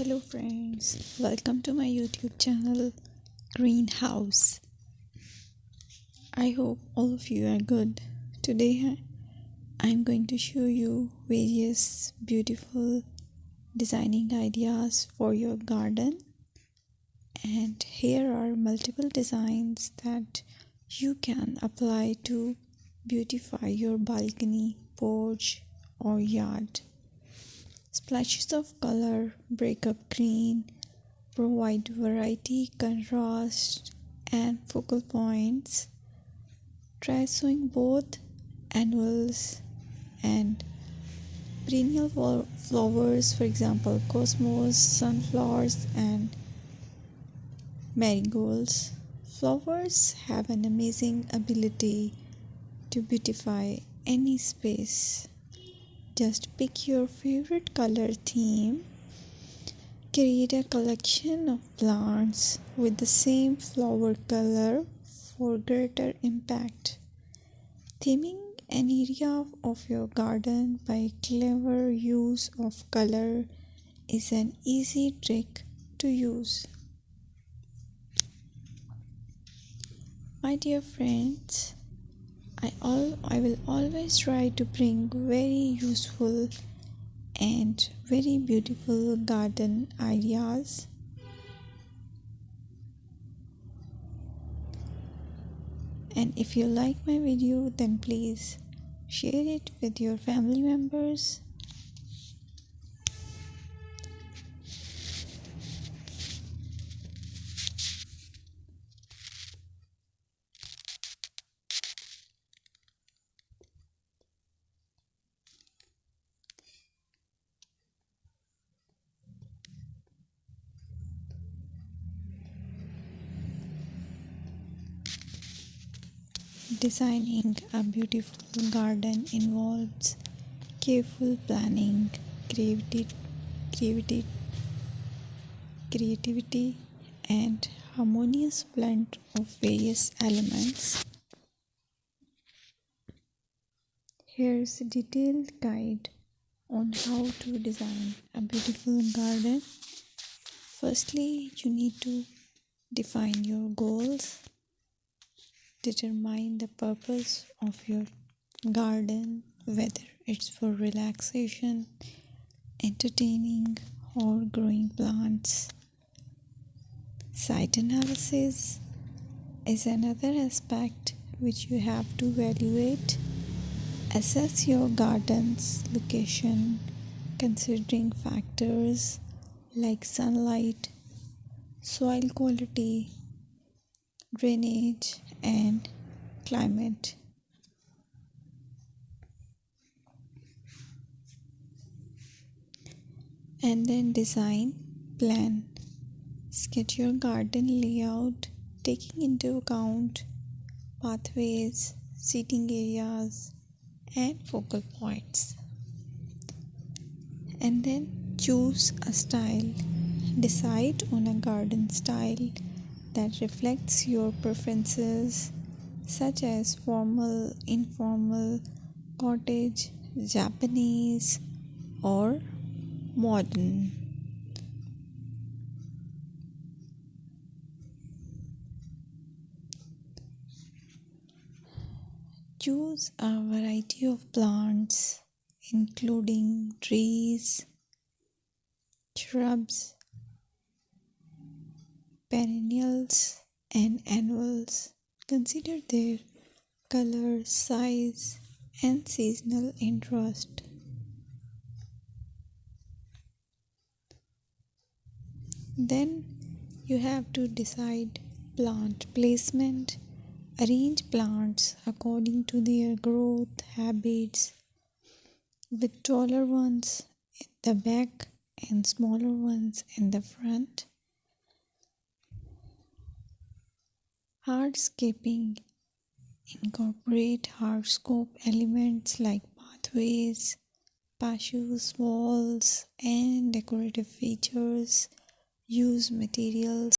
Hello friends, welcome to my YouTube channel Greenhouse. I hope all of you are good. Today I'm going to show you various beautiful designing ideas for your garden, and here are multiple designs that you can apply to beautify your balcony, porch or yard. Splashes of color break up green, provide variety, contrast, and focal points. Try sowing both annuals and perennial flowers, for example, cosmos, sunflowers, and marigolds. Flowers have an amazing ability to beautify any space. Just pick your favorite color theme. Create a collection of plants with the same flower color for greater impact. Theming an area of your garden by clever use of color is an easy trick to use. My dear friends, I will always try to bring very useful and very beautiful garden ideas. And if you like my video, then please share it with your family members. Designing a beautiful garden involves careful planning, creativity, and harmonious blend of various elements. Here's a detailed guide on how to design a beautiful garden. Firstly, you need to define your goals. Determine the purpose of your garden, whether it's for relaxation, entertaining, or growing plants. Site analysis is another aspect which you have to evaluate. Assess your garden's location, considering factors like sunlight, soil quality, drainage, and climate. And then design plan. Sketch your garden layout, taking into account pathways, seating areas, and focal points. And then choose a style. Decide on a garden style that reflects your preferences, such as formal, informal, cottage, Japanese, or modern. Choose a variety of plants, including trees, shrubs, perennials, and annuals. Consider their color, size, and seasonal interest. Then you have to decide plant placement. Arrange plants according to their growth habits, with taller ones in the back and smaller ones in the front. Hardscaping. Incorporate hardscape elements like pathways, patios, walls, and decorative features. Use materials